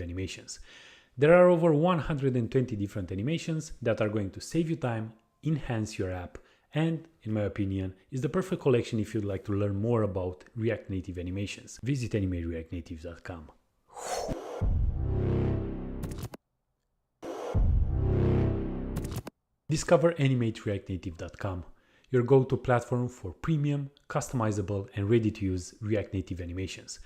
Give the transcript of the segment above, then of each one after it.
animations. There are over 120 different animations that are going to save you time, enhance your app, and, in my opinion, is the perfect collection if you'd like to learn more about React Native animations. Visit animatereactnative.com. Discover animatereactnative.com, your go-to platform for premium, customizable, and ready-to-use React Native animations.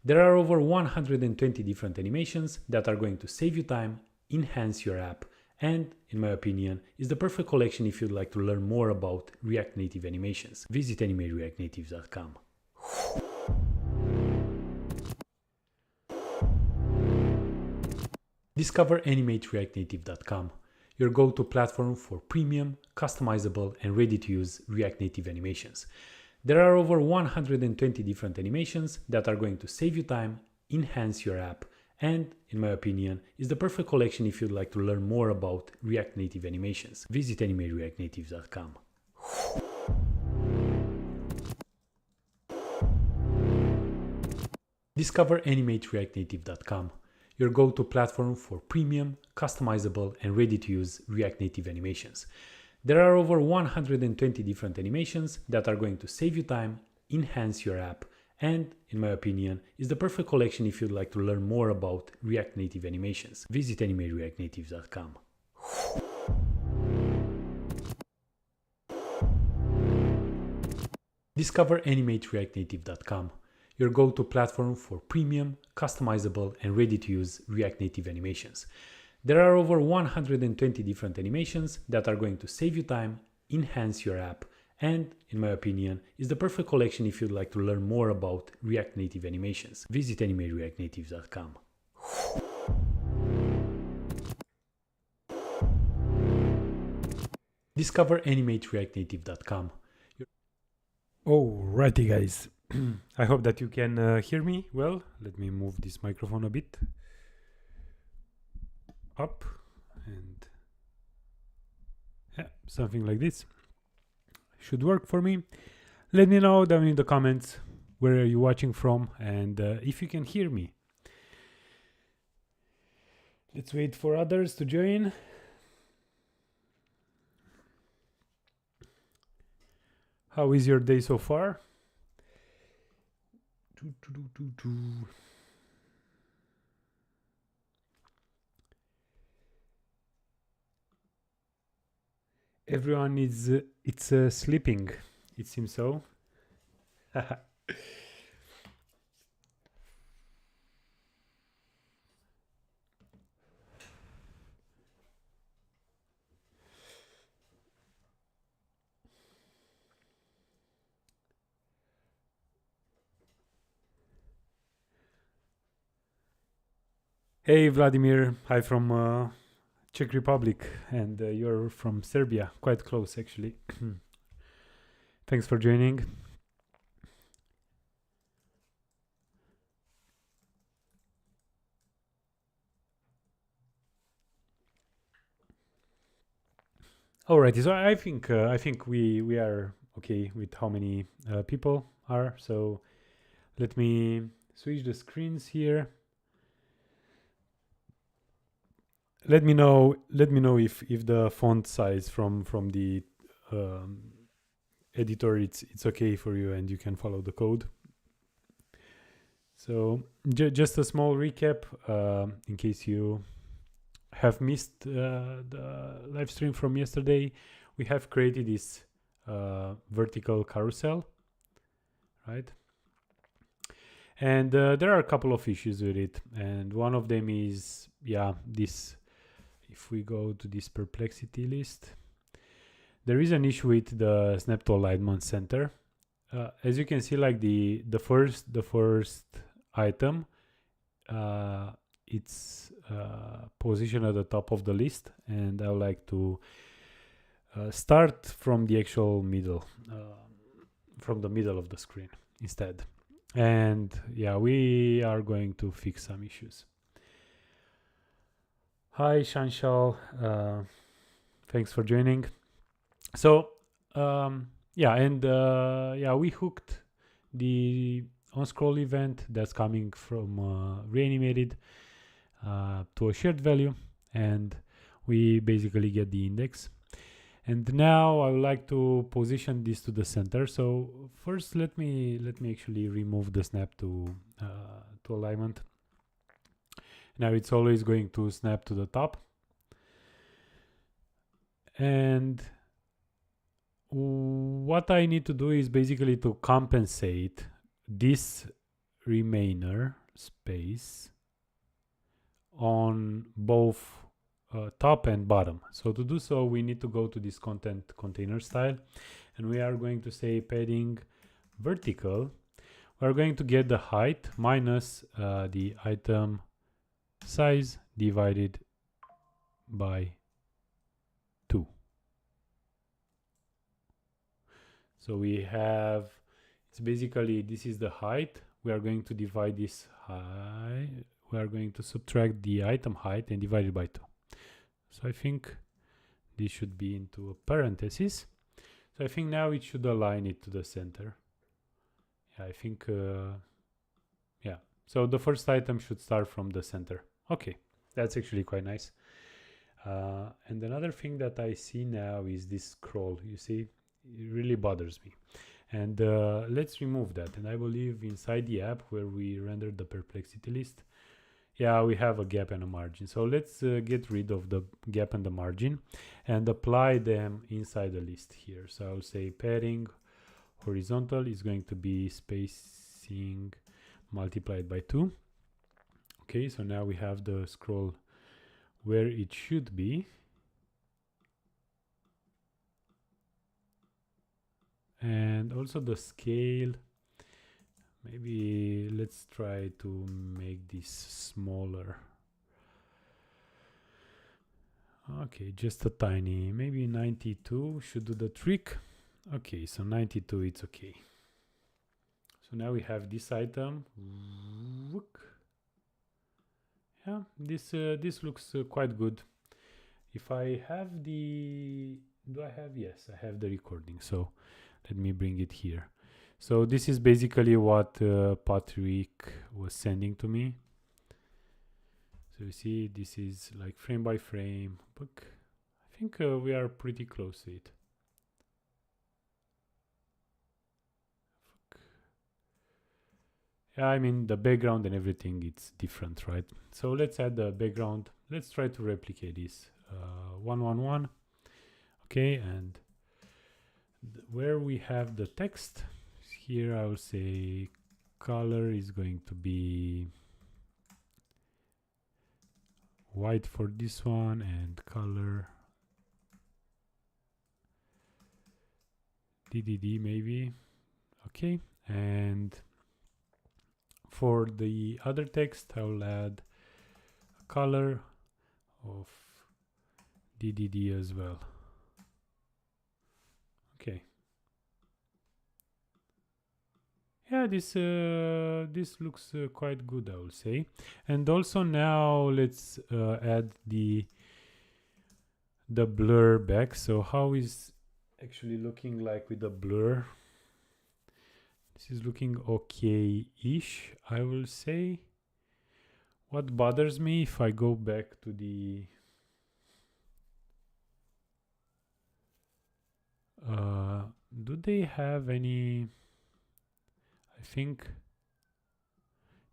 There are over 120 different animations that are going to save you time, enhance your app, and, in my opinion, is the perfect collection if you'd like to learn more about React Native animations. Visit animatereactnative.com. Discover animatereactnative.com, your go-to platform for premium, customizable, and ready-to-use React Native animations. There are over 120 different animations that are going to save you time, enhance your app, and, in my opinion, is the perfect collection if you'd like to learn more about React Native animations. Visit animatereactnative.com. Discover animatereactnative.com, your go-to platform for premium, customizable, and ready-to-use React Native animations. There are over 120 different animations that are going to save you time, enhance your app, and, in my opinion, is the perfect collection if you'd like to learn more about React Native animations. Visit animatereactnative.com. Discover animatereactnative.com, your go-to platform for premium, customizable, and ready-to-use React Native animations. There are over 120 different animations that are going to save you time, enhance your app, and, in my opinion, is the perfect collection if you'd like to learn more about React Native animations. Visit animatereactnative.com. Discover animatereactnative.com. Alrighty, guys. I hope that you can hear me well. Let me move this microphone a bit up, and yeah, something like this should work for me. Let me know down in the comments where are you watching from, and if you can hear me. Let's wait for others to join. How is your day so far? Everyone is sleeping, it seems so. Hey Vladimir, hi from Czech Republic, and you're from Serbia, quite close actually. Thanks for joining. Alrighty, so I think we are okay with how many people are. So let me switch the screens here. Let me know if the font size from the editor it's okay for you and you can follow the code. So just a small recap in case you have missed the live stream from yesterday. We have created this vertical carousel, right? And there are a couple of issues with it, and one of them is this. If we go to this perplexity list, there is an issue with the snap to alignment center. As you can see, like the first item, it's positioned at the top of the list, and I would like to start from the actual middle, from the middle of the screen instead. And yeah, we are going to fix some issues. Hi Shanshal, thanks for joining. So we hooked the on scroll event that's coming from reanimated. to a shared value, and we basically get the index. And now I would like to position this to the center. So first, let me actually remove the snap to alignment. Now it's always going to snap to the top. And what I need to do is basically to compensate this remainder space on both top and bottom. So to do so, we need to go to this content container style, and we are going to say padding vertical. We're going to get the height minus the item size divided by 2. So we have, it's basically, this is the height. We are going to divide this height. We are going to subtract the item height and divide it by 2. So I think this should be into a parenthesis. So I think now it should align it to the center. Yeah, I think, yeah. So the first item should start from the center. Okay, that's actually quite nice. And another thing that I see now is this scroll. You see, it really bothers me. And let's remove that. And I believe inside the app where we rendered the perplexity list, yeah, we have a gap and a margin. So let's get rid of the gap and the margin and apply them inside the list here. So I'll say padding horizontal is going to be spacing multiplied by 2. Okay, so now we have the scroll where it should be. And also the scale. Maybe let's try to make this smaller. Okay, just a tiny, maybe 92 should do the trick. Okay, so 92, it's okay. So now we have this item. Yeah, this looks quite good. If I have the, do I have? Yes, I have the recording. So let me bring it here. So this is basically what Patrick was sending to me. So you see, this is like frame by frame. But I think we are pretty close to it. Yeah, I mean the background and everything, it's different, right? So let's add the background. Let's try to replicate this. 111. Okay, and where we have the text, here I will say color is going to be white for this one, and color DDD maybe. Okay, and for the other text I will add a color of DDD as well. Okay. Yeah, this looks quite good, I will say. And also now let's add the blur back. So how is actually looking like with the blur? This is looking okay-ish, I will say. What bothers me, if I go back to the do they have any, I think,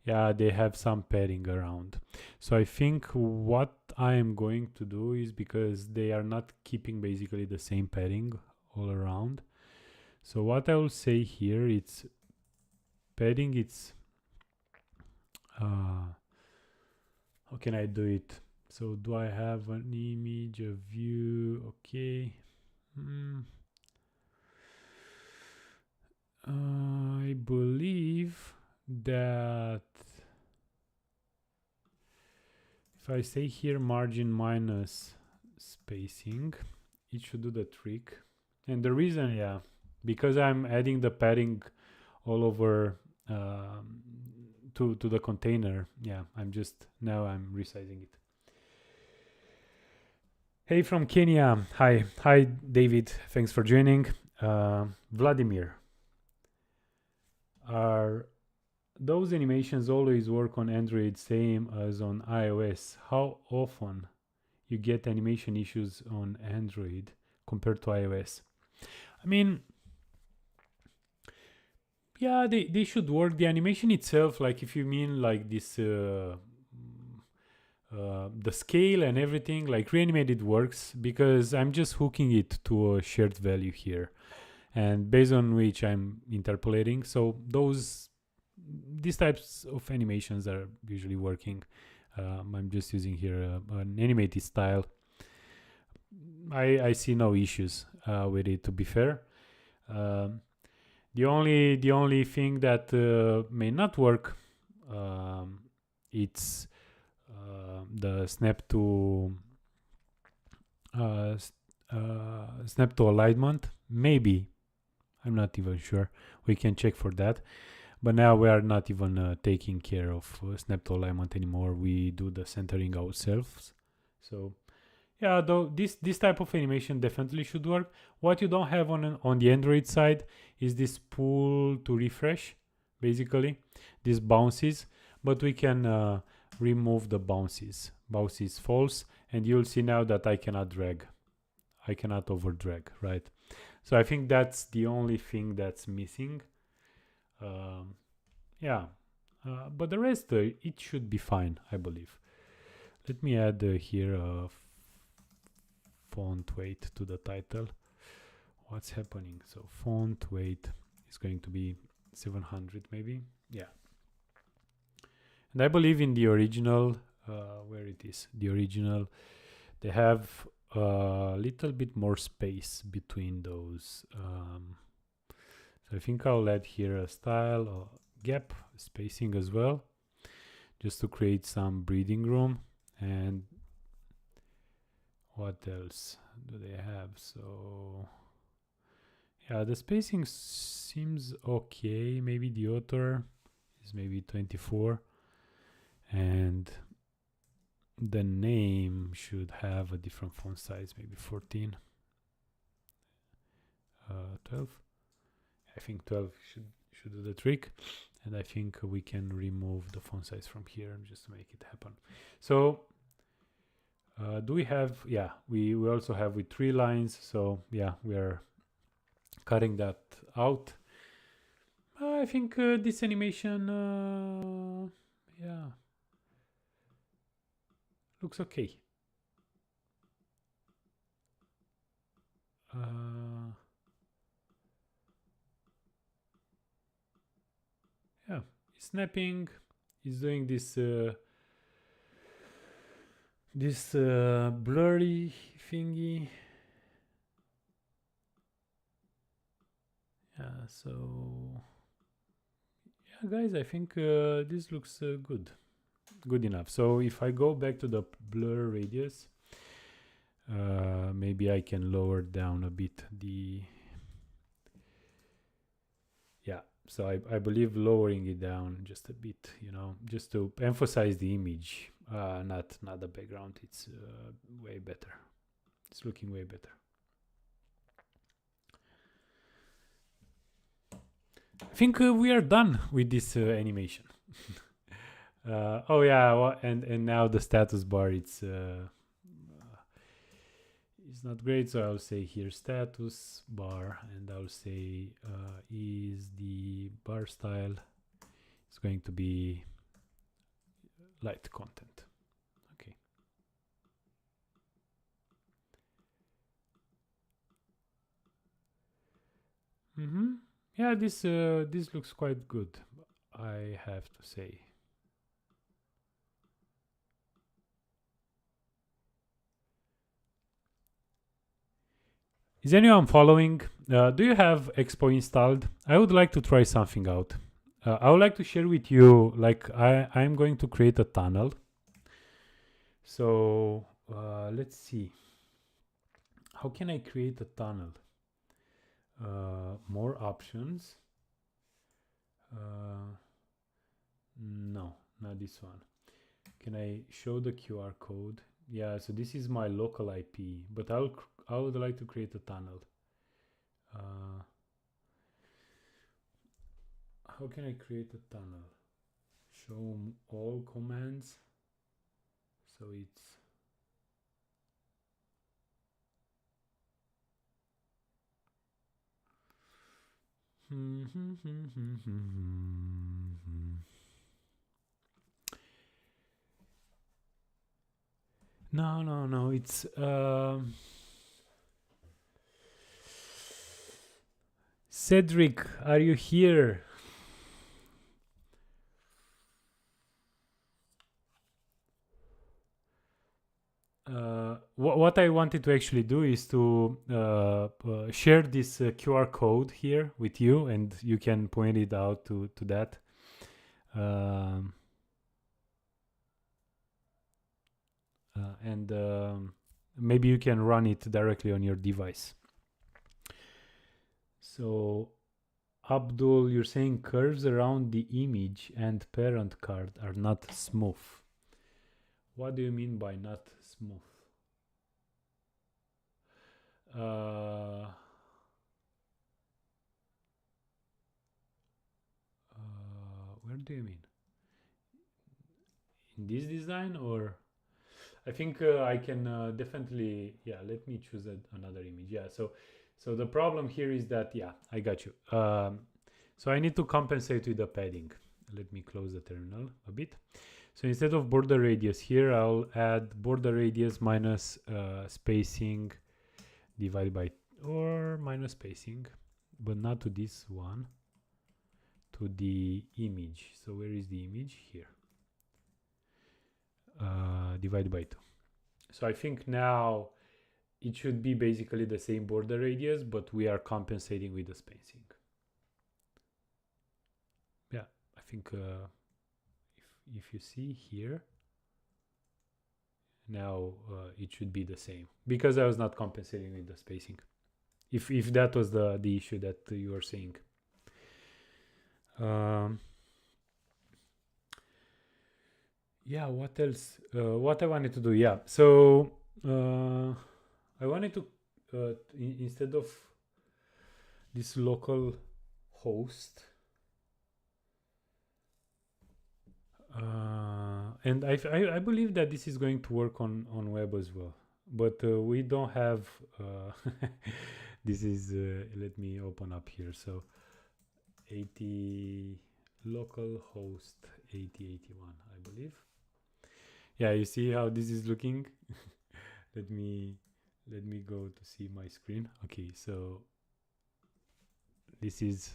yeah, they have some padding around. So I think what I am going to do is, because they are not keeping basically the same padding all around, so what I will say here, it's padding, it's how can I do it? So do I have an image, a view? Okay. I believe that if I say here margin minus spacing, it should do the trick. And the reason, yeah, because I'm adding the padding all over to the container. Yeah, I'm resizing it. Hey from Kenya. Hi David, thanks for joining. Vladimir, are those animations always work on Android same as on iOS. How often you get animation issues on Android compared to iOS? I mean, yeah, they should work. The animation itself, like if you mean like this, the scale and everything, like reanimated works because I'm just hooking it to a shared value here, and based on which I'm interpolating. So these types of animations are usually working. I'm just using here an animated style. I see no issues with it, to be fair. Um, the only thing that may not work, it's the uh, s- snap to alignment. Maybe, I'm not even sure. We can check for that. But now we are not even taking care of snap to alignment anymore. We do the centering ourselves. So yeah, though this type of animation definitely should work. What you don't have on the Android side is this pull to refresh, basically, these bounces. But we can remove the bounces. Bounces false, and you'll see now that I cannot drag. I cannot over drag, right? So I think that's the only thing that's missing. Um, yeah, but the rest it should be fine, I believe. Let me add here font weight to the title. What's happening? So font weight is going to be 700 maybe. Yeah. And I believe in the original, where it is, the original, they have a little bit more space between those. So I think I'll add here a style or gap spacing as well, just to create some breathing room. And what else do they have? So yeah, the spacing seems okay. Maybe the author is maybe 24, and the name should have a different font size, maybe 14, 12. I think 12 should do the trick, and I think we can remove the font size from here just to make it happen. So do we have? Yeah, we also have with 3 lines. So yeah, we are cutting that out. I think this animation, yeah, looks okay. Yeah, snapping is doing this blurry thingy. Yeah, so yeah, guys, I think this looks good enough. So if I go back to the blur radius, maybe I can lower down a bit the, yeah, so I believe lowering it down just a bit, just to emphasize the image, not the background. It's way better. It's looking way better. I think we are done with this animation. Oh yeah, and now the status bar, it's not great, so I'll say here status bar, and I'll say is the bar style is going to be light content. Okay. Yeah, this looks quite good, I have to say. Is anyone following? Do you have Expo installed? I would like to try something out. I would like to share with you, like I'm going to create a tunnel. So let's see. How can I create a tunnel? More options. No, not this one. Can I show the QR code? Yeah, so this is my local IP, but I would like to create a tunnel. How can I create a tunnel? show all commands, so it's no, it's Cedric, are you here? What I wanted to actually do is to share this QR code here with you, and you can point it out to that. And maybe you can run it directly on your device. So, Abdul, you're saying curves around the image and parent card are not smooth. What do you mean by not smooth? Where do you mean? In this design, or I think I can definitely, yeah, let me choose another image. Yeah, so the problem here is that, yeah, I got you. So I need to compensate with the padding. Let me close the terminal a bit. So instead of border radius here, I'll add border radius minus spacing divided by, or minus spacing, but not to this one, to the image. So where is the image? Here. Divided by 2. So I think now it should be basically the same border radius, but we are compensating with the spacing. Yeah, I think if you see here, now it should be the same, because I was not compensating with the spacing. If that was the issue that you were saying. Yeah, what else? What I wanted to do? Yeah, so I wanted to instead of this local host, and I believe that this is going to work on web as well, but we don't have this is let me open up here. So 80 local host 8081, I believe. Yeah, you see how this is looking. let me go to see my screen. Okay, so this is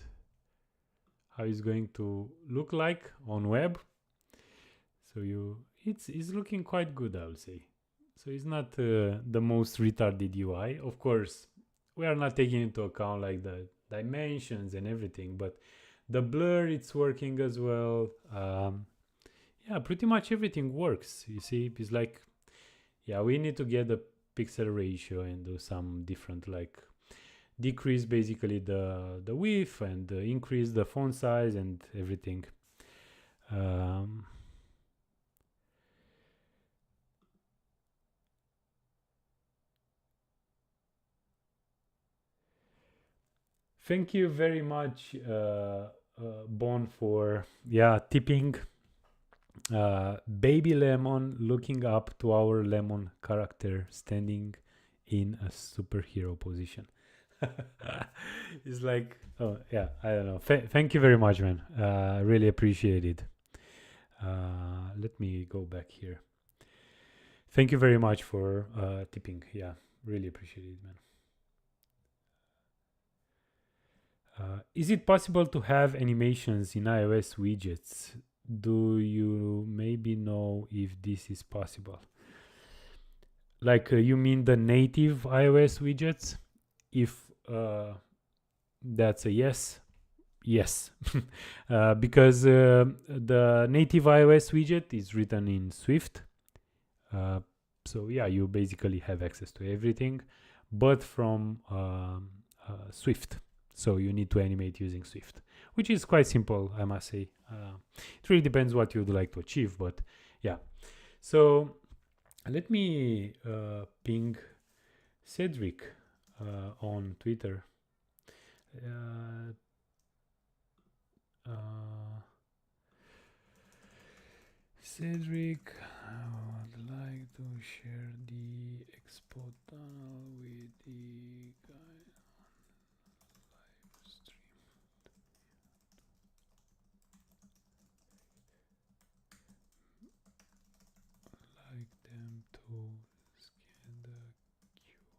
how it's going to look like on web. So it's looking quite good, I would say. So it's not the most retarded UI. Of course, we are not taking into account like the dimensions and everything, but the blur, it's working as well. Yeah, pretty much everything works. You see, it's like, yeah, we need to get the pixel ratio and do some different, like decrease basically the width and increase the font size and everything. Thank you very much, Bon, for tipping baby lemon looking up to our lemon character standing in a superhero position. It's like, oh yeah, I don't know. Thank you very much, man. I really appreciate it. Let me go back here. Thank you very much for tipping. Yeah, really appreciate it, man. Is it possible to have animations in iOS widgets? Do you maybe know if this is possible? Like you mean the native iOS widgets? If that's a yes, yes. Because the native iOS widget is written in Swift. So yeah, you basically have access to everything, but from Swift. So you need to animate using Swift, which is quite simple, I must say. It really depends what you'd like to achieve, but yeah. So let me ping Cedric on Twitter. Cedric, I would like to share the Expo tunnel with the guy on live stream. Like them to scan the QR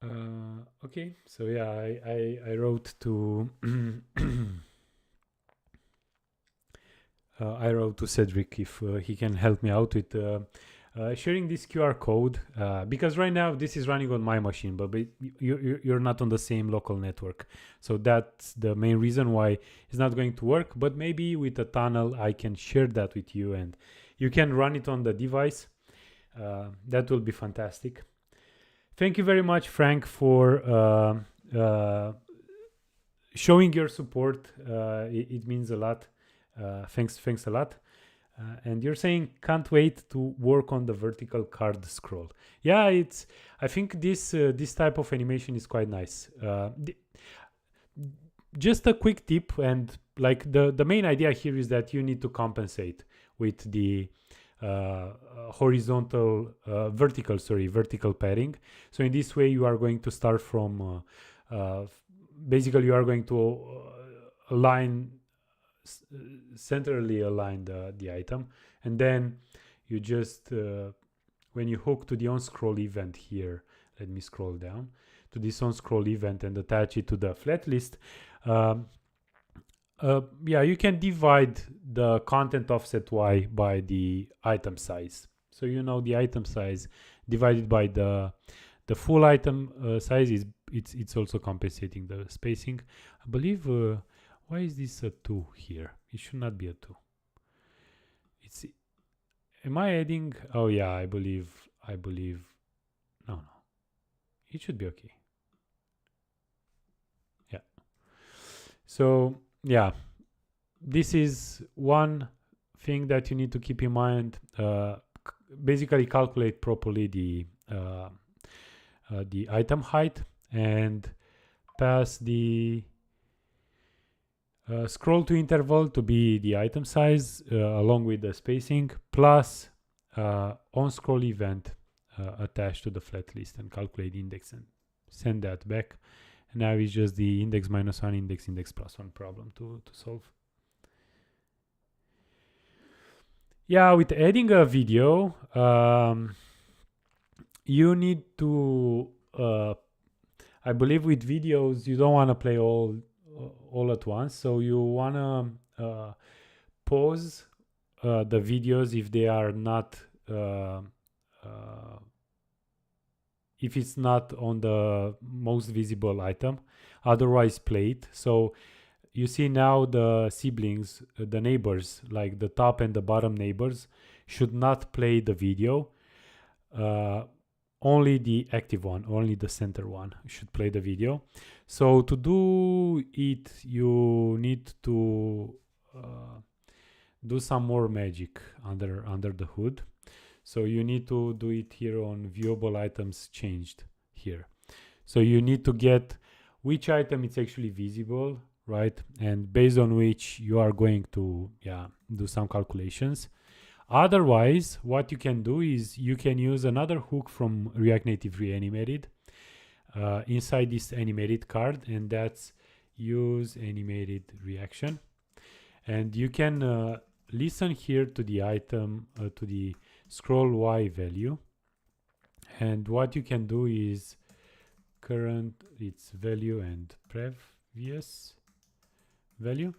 code. Okay, so yeah, I wrote to I wrote to Cedric if he can help me out with sharing this QR code because right now this is running on my machine, but you're not on the same local network. So that's the main reason why it's not going to work. But maybe with a tunnel, I can share that with you and you can run it on the device. That will be fantastic. Thank you very much, Frank, for showing your support. It means a lot. Thanks a lot. And you're saying can't wait to work on the vertical card scroll. Yeah, I think this type of animation is quite nice. Just a quick tip, and like the main idea here is that you need to compensate with the vertical padding. So in this way, you are going to start from basically you are going to centrally align the item, and then you just when you hook to the on scroll event here, let me scroll down to this on scroll event and attach it to the flat list. Yeah, you can divide the content offset y by the item size. So the item size divided by the full item size is it's also compensating the spacing. I believe why is this a 2 here? It should not be a 2. Am I adding? Oh yeah, I believe no, it should be okay. Yeah. So yeah, this is one thing that you need to keep in mind. Basically calculate properly the item height and pass the scroll to interval to be the item size along with the spacing, plus on scroll event attached to the flat list, and calculate index and send that back. And now it's just the index -1 index +1 problem to solve. Yeah, with adding a video, you need to I believe with videos you don't want to play all at once, so you want to pause the videos if they are not if it's not on the most visible item, otherwise play it. So you see now the siblings, the neighbors, like the top and the bottom neighbors, should not play the video. Only the active one, only the center one should play the video. So to do it, you need to do some more magic under the hood. So you need to do it here on viewable items changed here. So you need to get which item is actually visible, right? And based on which you are going to do some calculations. Otherwise, what you can do is you can use another hook from React Native Reanimated inside this animated card, and that's use animated reaction. And you can listen here to the item, to the scroll Y value. And what you can do is current its value and previous value.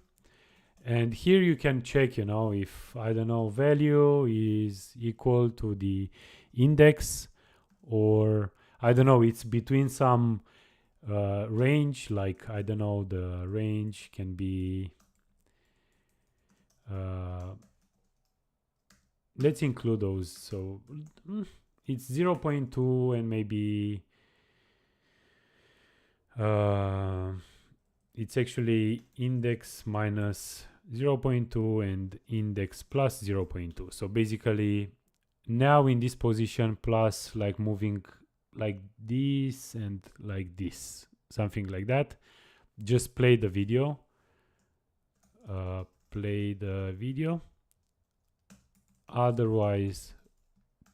And here you can check, if, I don't know, value is equal to the index, or I don't know, it's between some range, like, I don't know, the range can be, let's include those. So it's 0.2 and maybe it's actually index minus 0.2 and index plus 0.2. So basically now in this position, plus like moving like this and like this, something like that, just play the video. Play the video. Otherwise,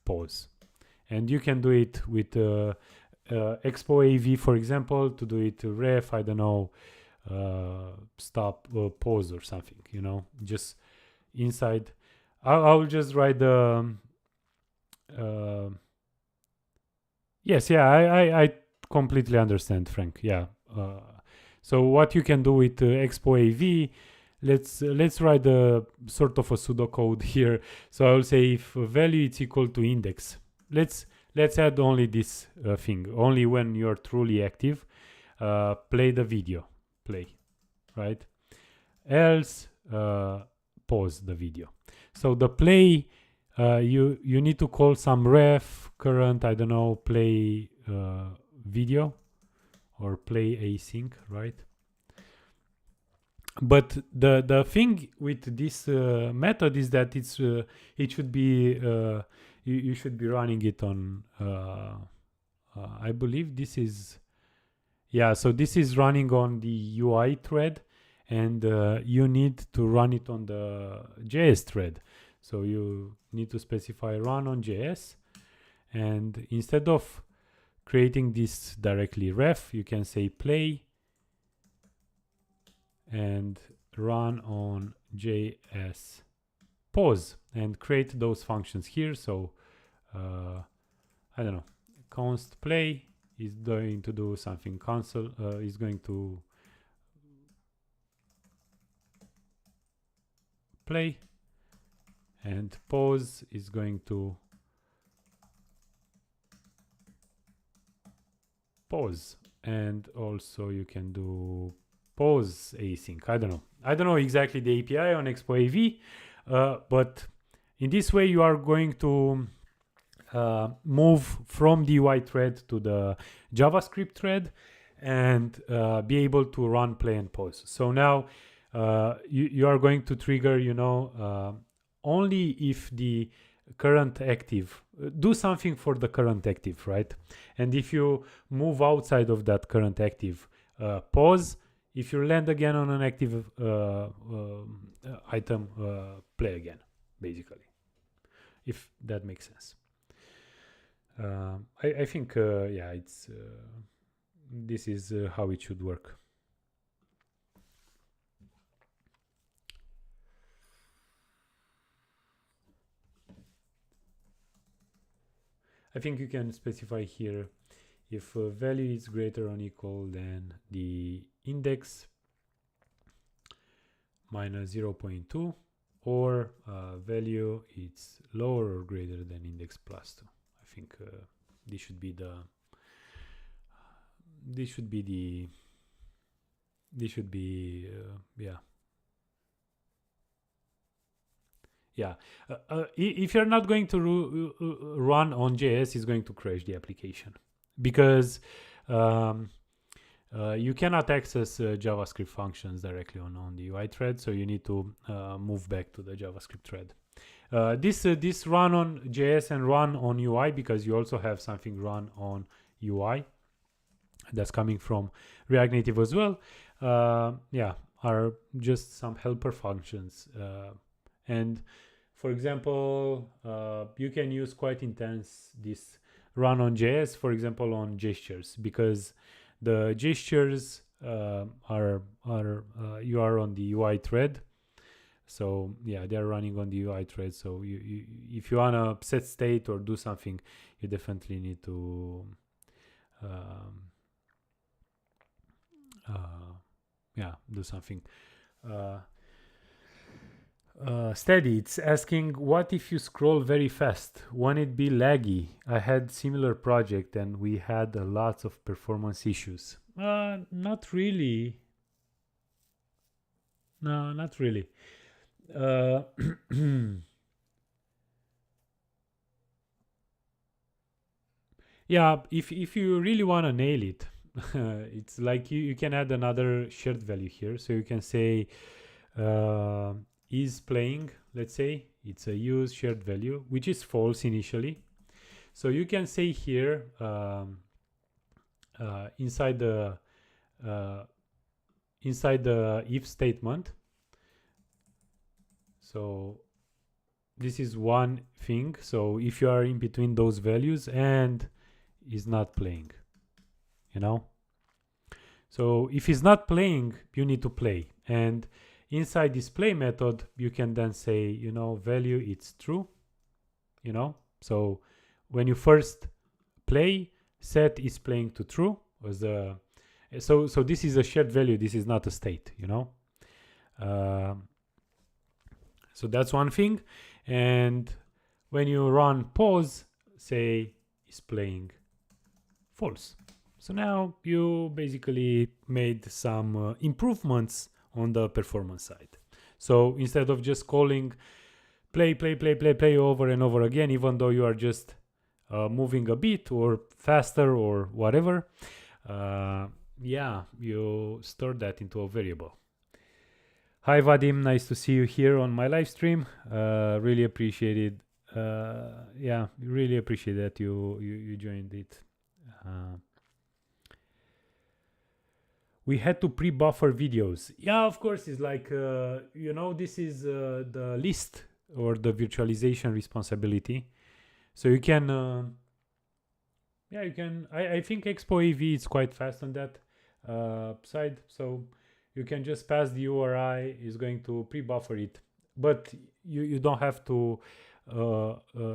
pause. And you can do it with Expo AV, for example, to do it ref, I don't know, stop, pause or something, you know, just inside. I'll just write the yes, yeah, I completely understand, Frank. Yeah. So what you can do with Expo AV, let's write a sort of a pseudocode here. So I will say if value is equal to index. Let's add only this thing. Only when you're truly active, play the video. Play, right? Else pause the video. So the play, you need to call some ref current, I don't know, play video or play async, right? But the thing with this method is that it should be you should be running it on I believe this is, yeah, so this is running on the UI thread, and you need to run it on the JS thread. So you need to specify run on JS, and instead of creating this directly ref, you can say play and run on JS pause and create those functions here. So I don't know, const play is going to do something, console is going to play, and pause is going to pause. And also you can do pause async. I don't know exactly the API on Expo AV, but in this way you are going to move from the UI thread to the JavaScript thread and be able to run, play, and pause. So now you are going to trigger, you know, only if the current active, do something for the current active, right? And if you move outside of that current active, pause. If you land again on an active item, play again, basically, if that makes sense. I think, yeah, it's this is how it should work. I think you can specify here if value is greater or equal than the index minus 0.2, or value is lower or greater than index plus 2. I think this should be the yeah. If you're not going to run on JS, it's going to crash the application, because you cannot access JavaScript functions directly on the UI thread, so you need to move back to the JavaScript thread. This run on JS and run on UI, because you also have something run on UI that's coming from React Native as well. Yeah, are just some helper functions. And for example, you can use quite intense this run on JS, for example, on gestures, because the gestures are you are on the UI thread. So yeah, they're running on the UI thread. So you if you wanna set state or do something, you definitely need to yeah, do something. Steady, it's asking, what if you scroll very fast? Won't it be laggy? I had similar project and we had lots of performance issues. Not really. No, not really. Yeah, if you really want to nail it, it's like you can add another shared value here. So you can say is playing, let's say it's a use shared value, which is false initially. So you can say here inside the inside the if statement. So this is one thing. So if you are in between those values and is not playing, you know. So if it's not playing, you need to play. And inside this play method, you can then say, you know, value it's true, you know. So when you first play, set is playing to true. Was the so this is a shared value. This is not a state, you know. So that's one thing. And when you run pause, say is playing false. So now you basically made some improvements on the performance side. So instead of just calling play over and over again, even though you are just moving a bit or faster or whatever, yeah, you store that into a variable. Hi Vadim, nice to see you here on my live stream. Really appreciate it. Yeah, really appreciate that you joined it. We had to pre-buffer videos. Yeah, of course, it's like you know, this is the list or the virtualization responsibility. So you can yeah, you can. I think Expo AV is quite fast on that side. So you can just pass the URI, is going to pre-buffer it, but you don't have to.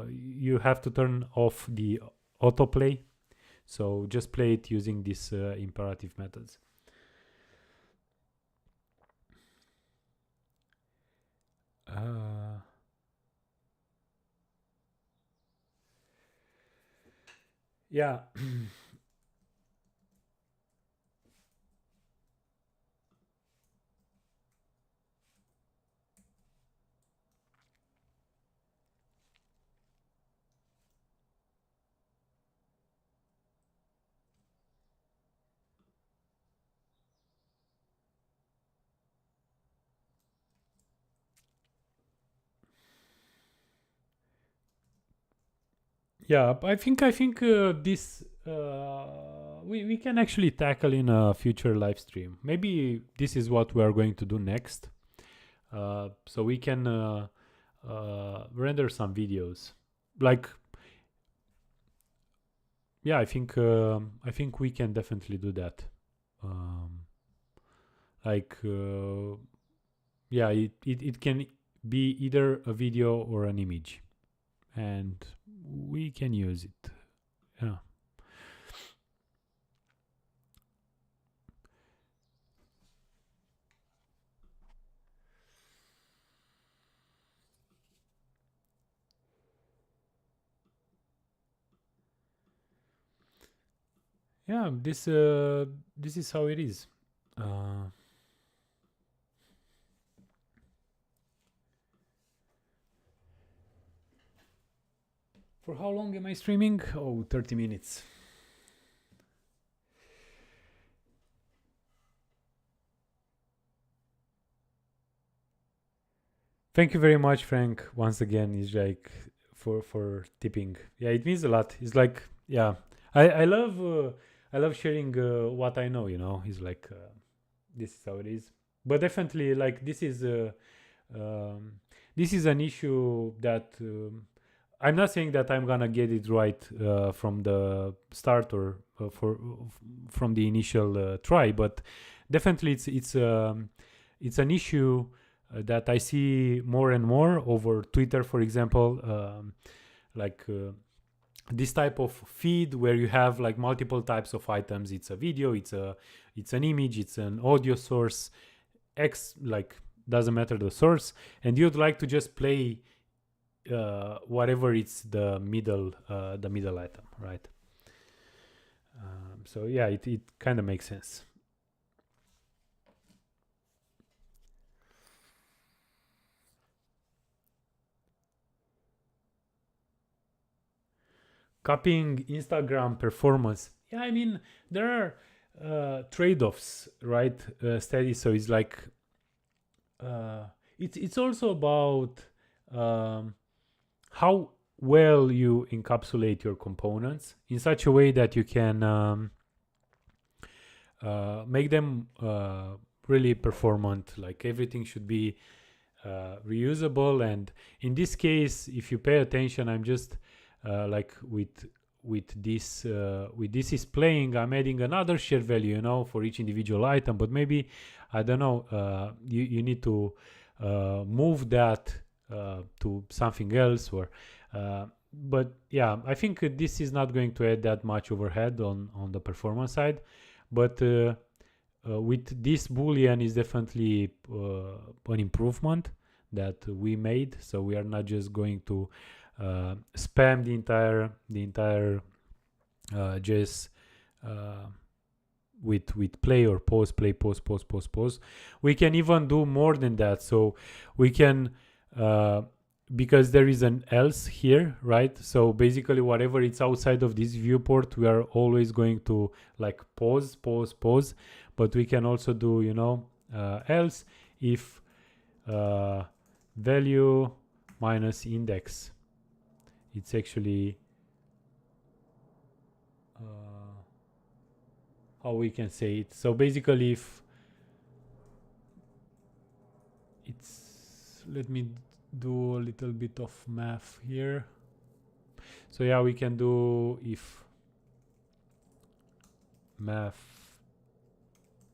You have to turn off the autoplay. So just play it using these imperative methods. Yeah. Yeah, I think this we can actually tackle in a future live stream. Maybe this is what we are going to do next. So we can render some videos. Like, yeah, I think we can definitely do that. Like, yeah, it can be either a video or an image, and we can use it. Yeah. Yeah, this is how it is. For how long am I streaming? Oh, 30 minutes. Thank you very much, Frank. Once again, is like for tipping. Yeah, it means a lot. It's like, yeah, I love sharing what I know. You know, it's like this is how it is. But definitely, like um, this is an issue that I'm not saying that I'm gonna get it right from the start or from the initial try, but definitely it's an issue that I see more and more over Twitter, for example, like this type of feed where you have like multiple types of items. It's a video, it's an image, it's an audio source, like doesn't matter the source, and you'd like to just play whatever it's the middle item, right? So yeah, it kind of makes sense. Copying Instagram performance. Yeah, I mean there are trade-offs, right? Steady. So it's like it's also about how well you encapsulate your components in such a way that you can make them really performant. Like everything should be reusable. And in this case, if you pay attention, I'm just like with this is playing, I'm adding another shared value, for each individual item. But maybe, I don't know, you need to move that to something else, or but yeah, I think this is not going to add that much overhead on the performance side. But with this boolean is definitely an improvement that we made. So we are not just going to spam the entire JS with play or pause, play, pause, pause, pause, pause. We can even do more than that. So we can because there is an else here, right? So basically whatever it's outside of this viewport, we are always going to like pause, pause, pause. But we can also do, else if value minus index. It's actually how we can say it. So basically, if it's, let me do a little bit of math here. So yeah, we can do if math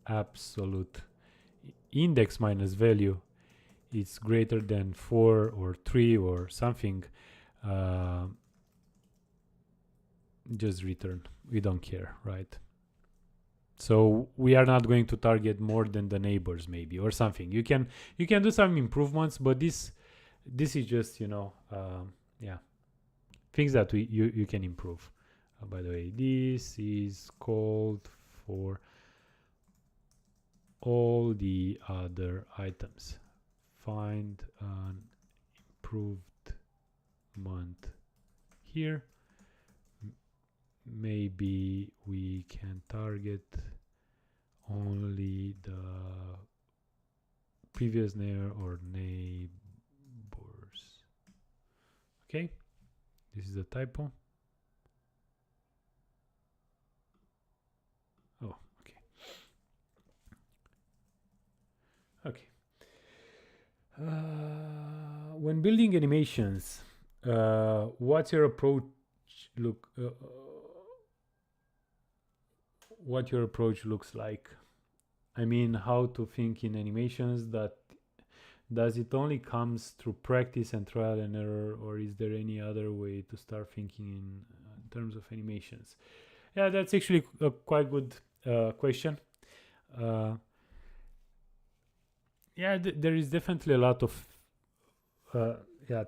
absolute index minus value is greater than 4 or 3 or something, just return. We don't care, right? So we are not going to target more than the neighbors, maybe, or something. You can do some improvements, but this is just yeah, things that you can improve. By the way, this is called for all the other items. Find an improvement here. Maybe we can target only the previous neighbor or neighbors. Okay, this is a typo. Oh, okay. Okay. When building animations, what's your approach? What your approach looks like. I mean, how to think in animations. That does it only comes through practice and trial and error, or is there any other way to start thinking in terms of animations? Yeah, that's actually a quite good question. Yeah, there is definitely a lot of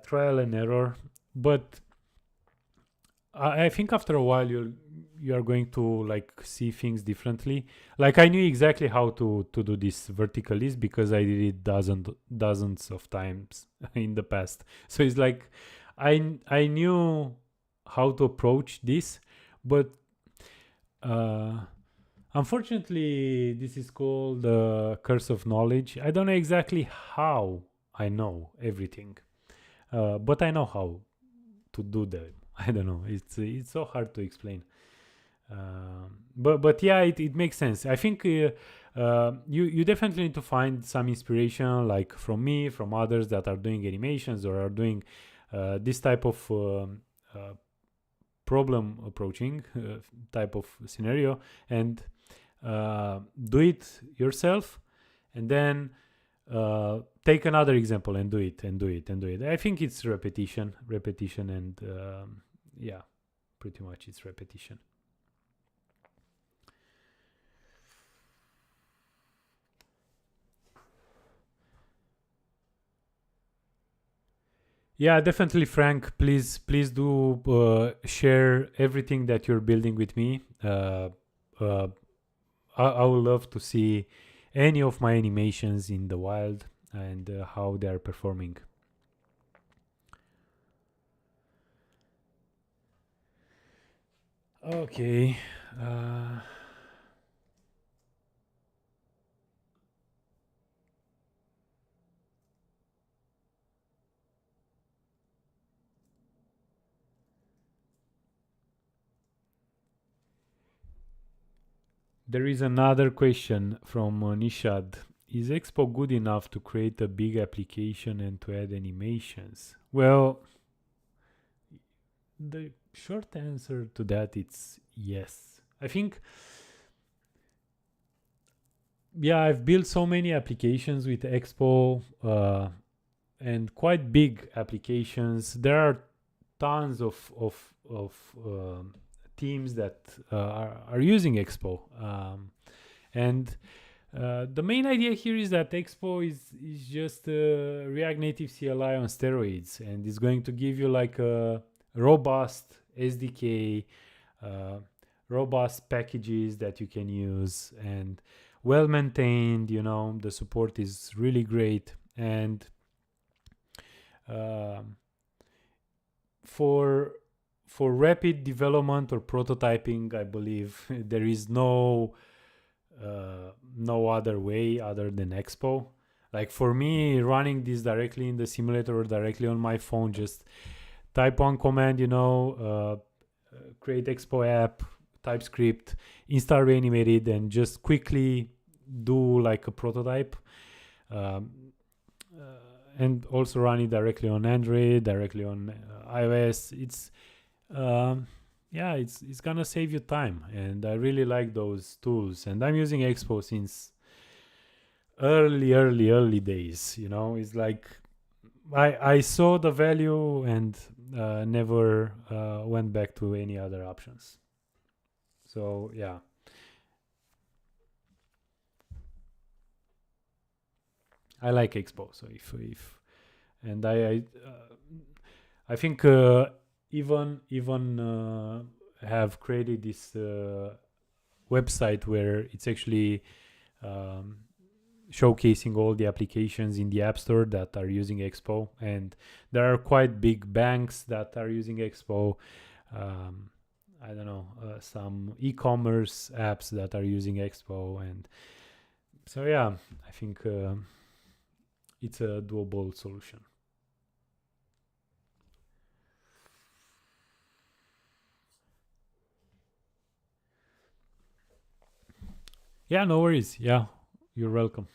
trial and error, but I think after a while you are going to like see things differently. Like I knew exactly how to do this vertical list because I did it dozens of times in the past. So it's like I knew how to approach this, but unfortunately this is called the curse of knowledge. I don't know exactly how I know everything, but I know how to do them. I don't know. It's so hard to explain. But yeah, it makes sense. I think you definitely need to find some inspiration, like from me, from others that are doing animations or are doing this type of problem approaching type of scenario, and do it yourself, and then take another example and do it and do it and do it. I think it's repetition, and yeah, pretty much it's repetition. Yeah, definitely, Frank. Please do share everything that you're building with me. I would love to see any of my animations in the wild and how they are performing. Okay. There is another question from Nishad. is Expo good enough to create a big application and to add animations? Well, the short answer to that it's yes. I think, yeah, I've built so many applications with Expo, and quite big applications. There are tons of teams that are using Expo, and the main idea here is that Expo is just React Native CLI on steroids, and it's going to give you like a robust SDK, uh, robust packages that you can use, and well maintained. The support is really great, and um, for rapid development or prototyping, I believe there is no other way other than Expo. Like for me, running this directly in the simulator or directly on my phone, just type one command, create Expo app, TypeScript, install reanimated, and just quickly do like a prototype. Um, and also run it directly on Android, directly on iOS. It's gonna save you time, and I really like those tools. And I'm using Expo since early days. It's like I saw the value and never went back to any other options. So yeah. I like Expo. So if and I think even have created this website where it's actually um, showcasing all the applications in the App Store that are using Expo, and there are quite big banks that are using Expo. I don't know, some e-commerce apps that are using Expo, and so yeah, I think it's a doable solution. Yeah, no worries. Yeah, you're welcome.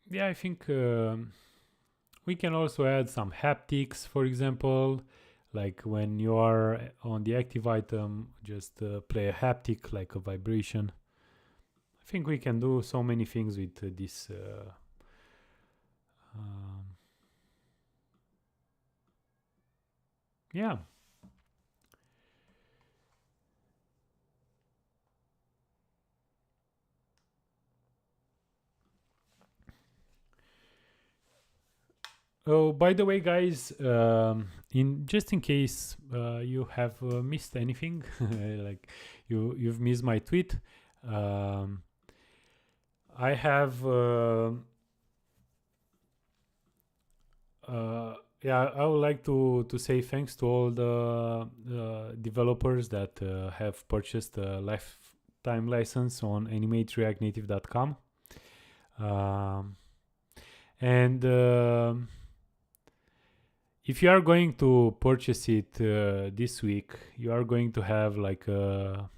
Yeah, I think we can also add some haptics, for example, like when you are on the active item, just play a haptic, like a vibration. I think we can do so many things with this. Yeah. Oh, by the way, guys, in case you have missed anything, like you've missed my tweet, I have. Yeah, I would like to say thanks to all the developers that have purchased a lifetime license on animatereactnative.com. And if you are going to purchase it this week, you are going to have like an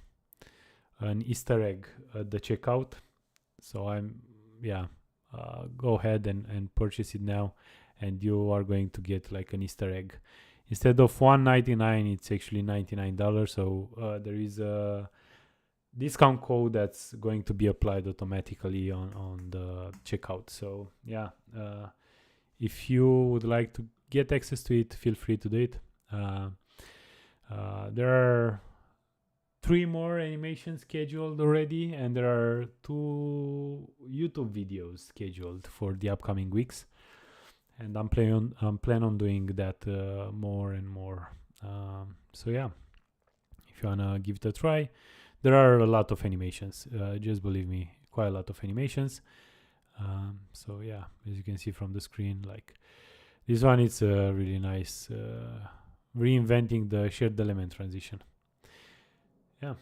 Easter egg at the checkout. So go ahead and purchase it now, and you are going to get like an Easter egg. Instead of $1.99, it's actually $99. So there is a discount code that's going to be applied automatically on the checkout. So yeah, if you would like to get access to it, feel free to do it. There are 3 more animations scheduled already, and there are 2 YouTube videos scheduled for the upcoming weeks. And I'm plan on doing that more and more. So yeah, if you wanna give it a try, there are a lot of animations. Just believe me, quite a lot of animations. So yeah, as you can see from the screen, like this one, it's really nice, reinventing the shared element transition. Yeah.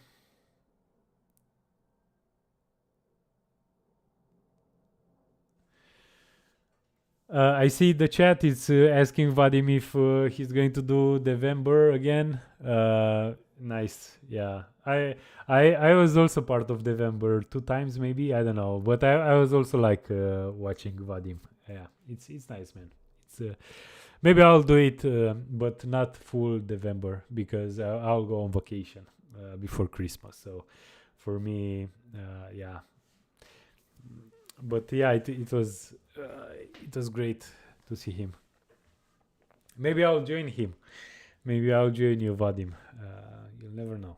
I see the chat is asking Vadim if he's going to do November again. Nice. Yeah. I was also part of November 2 times maybe. I don't know, but I was also like watching Vadim. Yeah. It's nice, man. It's maybe I'll do it, but not full November because I'll go on vacation before Christmas. So for me, yeah. But yeah, it was great to see him. Maybe I'll join him. Maybe I'll join you, Vadim. You'll never know.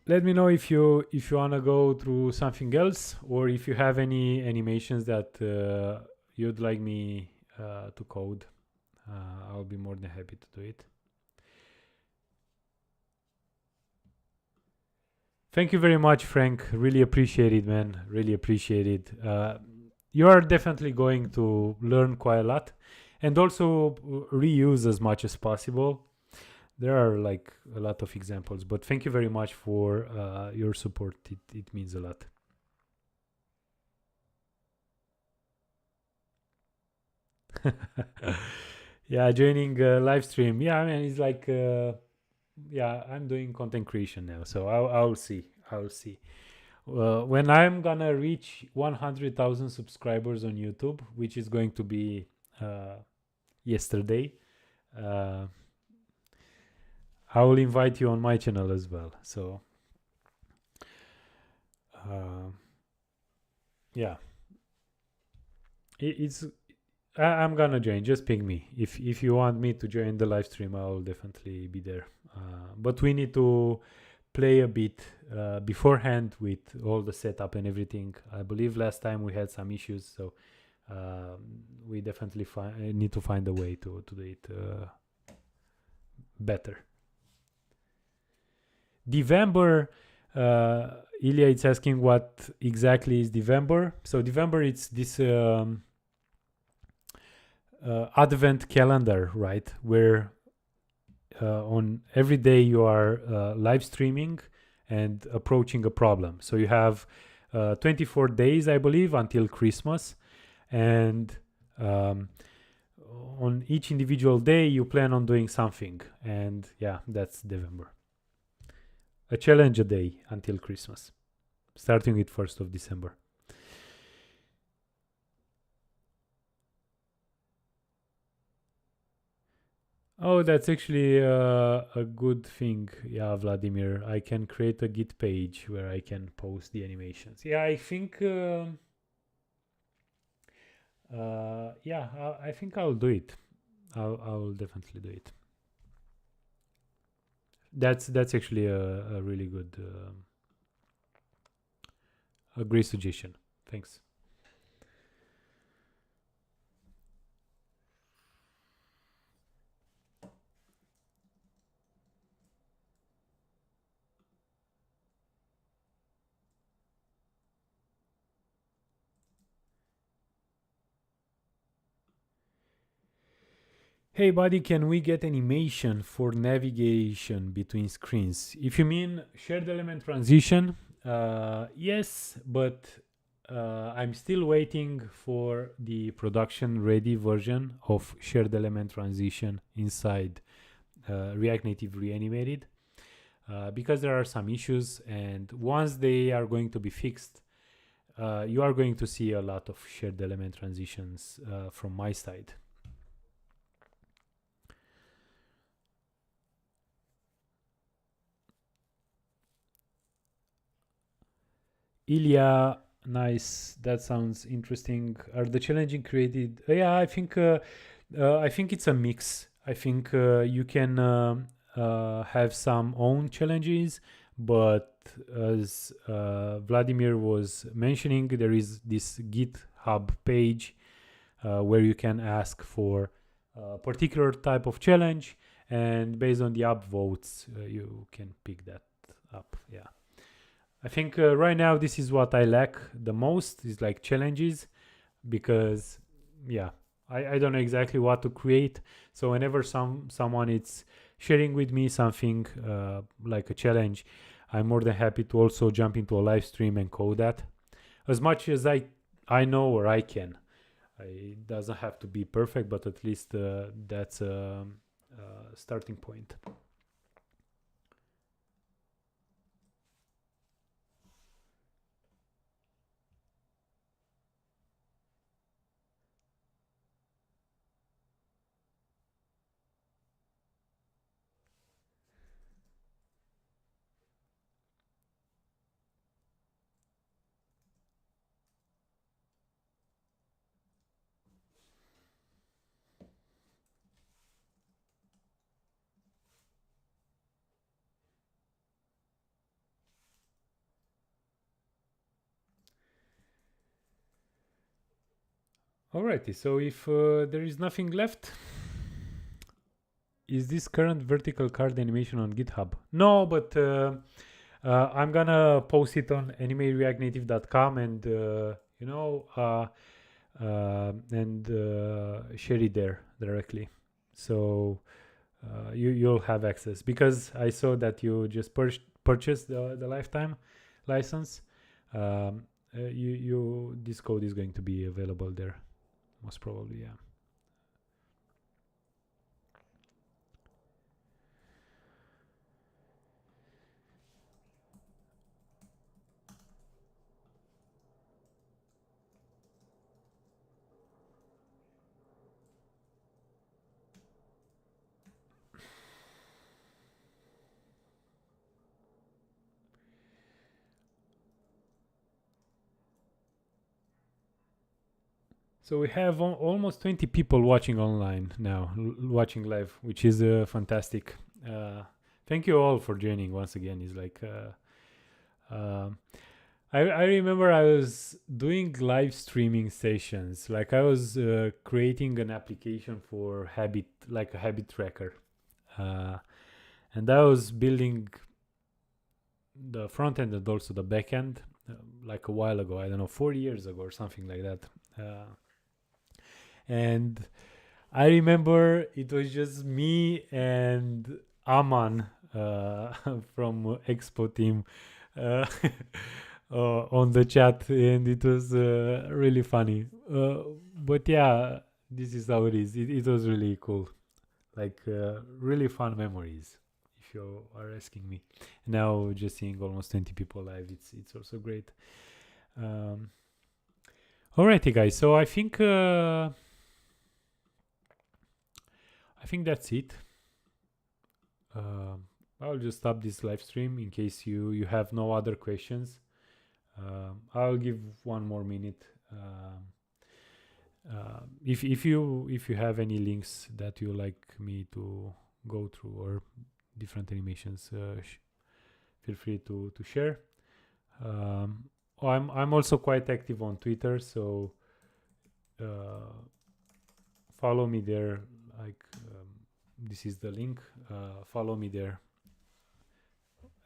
Let me know if you wanna go through something else, or if you have any animations that you'd like me to code. I'll be more than happy to do it. Thank you very much, Frank. Really appreciate it, man. Really appreciate it. You are definitely going to learn quite a lot, and also reuse as much as possible. There are like a lot of examples, but thank you very much for your support. It means a lot. Yeah, joining live stream. Yeah, I mean, it's like, yeah, I'm doing content creation now, so I'll see. I'll see. When I'm gonna reach 100,000 subscribers on YouTube, which is going to be uh, yesterday, uh, I will invite you on my channel as well. So, uh, yeah, it's I'm gonna join. Just ping me if you want me to join the live stream. I'll definitely be there. But we need to play a bit beforehand with all the setup and everything. I believe last time we had some issues, so we definitely need to find a way to do it better. Devember, Ilya is asking what exactly is Devember. So Devember, it's this advent calendar, right? Where on every day you are live streaming and approaching a problem. So you have 24 days, I believe, until Christmas, and on each individual day you plan on doing something, and yeah, that's November. A challenge a day until Christmas, starting with 1st of December. Oh, that's actually a good thing. Yeah, Vladimir. I can create a Git page where I can post the animations. Yeah, I think. Yeah, I think I'll do it. I'll definitely do it. That's actually a really good, a great suggestion. Thanks. Hey buddy, can we get animation for navigation between screens? If you mean shared element transition, yes, but I'm still waiting for the production ready version of shared element transition inside React Native Reanimated because there are some issues, and once they are going to be fixed, you are going to see a lot of shared element transitions from my side. Ilya, nice. That sounds interesting. Are the challenging created? Yeah, I think it's a mix. I think you can have some own challenges, but as Vladimir was mentioning, there is this GitHub page where you can ask for a particular type of challenge, and based on the upvotes, you can pick that up. Yeah. I think right now this is what I lack the most is like challenges, because yeah, I don't know exactly what to create. So whenever someone is sharing with me something like a challenge, I'm more than happy to also jump into a live stream and code that as much as I know or I can. It doesn't have to be perfect, but at least that's a starting point. Alrighty, so if there is nothing left, is this current vertical card animation on GitHub? No, but I'm gonna post it on animereactnative.com and share it there directly. So you'll have access, because I saw that you just purchased the lifetime license. This code is going to be available there, most probably. Yeah. So we have almost 20 people watching online now, watching live, which is fantastic. Thank you all for joining once again. It's like I remember I was doing live streaming sessions. Like I was creating an application for habit, like a habit tracker, and I was building the front end and also the back end like a while ago. I don't know, 4 years ago or something like that. And I remember it was just me and Aman from Expo team uh, on the chat, and it was really funny. But yeah, this is how it is. It was really cool, like really fun memories. If you are asking me, now just seeing almost 20 people live, it's also great. Alrighty, guys. So I think that's it. I'll just stop this live stream in case you have no other questions. I'll give 1 more minute. If you have any links that you like me to go through, or different animations, feel free to share. I'm also quite active on Twitter, so follow me there. Like this is the link. Follow me there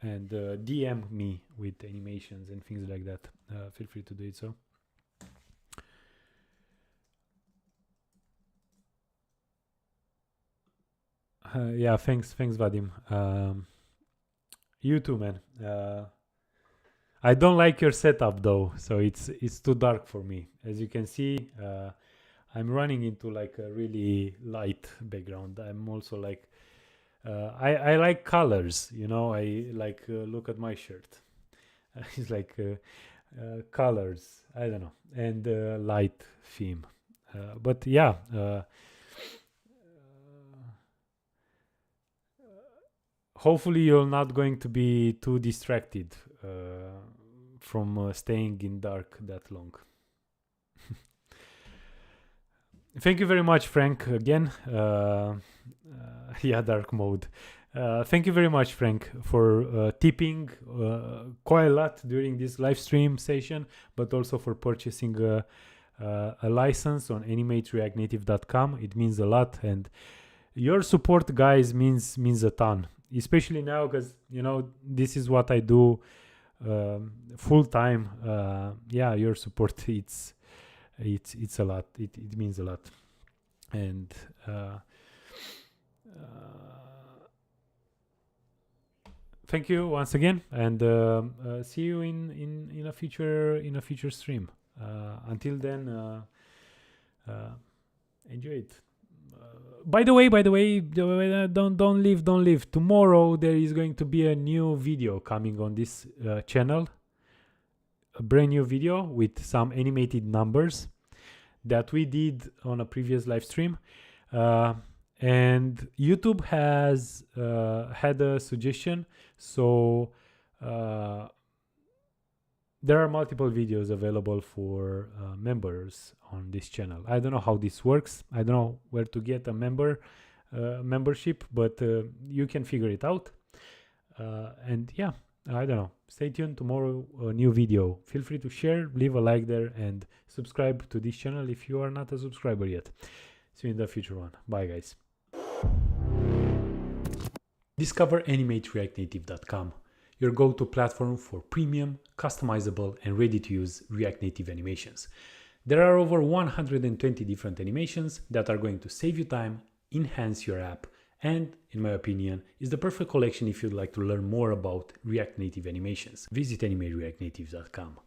and DM me with animations and things like that. Feel free to do it. So. Yeah, thanks, Vadim. You too, man. I don't like your setup though, so it's too dark for me. As you can see, I'm running into like a really light background. I'm also like, I like colors, I like look at my shirt. It's like colors, I don't know, and light theme. But yeah, hopefully you're not going to be too distracted from staying in dark that long. Thank you very much, Frank, again. Yeah, dark mode. Thank you very much, Frank, for tipping quite a lot during this live stream session, but also for purchasing a license on animatereactnative.com. It means a lot, and your support, guys, means a ton, especially now because this is what I do full time. Yeah, your support, it's a lot. It means a lot. And thank you once again, and see you in a future stream. Until then, enjoy it. By the way, don't leave. Tomorrow there is going to be a new video coming on this channel, a brand new video with some animated numbers that we did on a previous live stream. And YouTube has had a suggestion, so there are multiple videos available for members on this channel. I don't know how this works. I don't know where to get a membership, but you can figure it out. And yeah, I don't know. Stay tuned. Tomorrow, a new video. Feel free to share, leave a like there, and subscribe to this channel if you are not a subscriber yet. See you in the future one. Bye, guys. Discover animatereactnative.com, your go-to platform for premium, customizable, and ready-to-use React Native animations. There are over 120 different animations that are going to save you time, enhance your app, and, in my opinion, is the perfect collection if you'd like to learn more about React Native animations. Visit animatereactnative.com.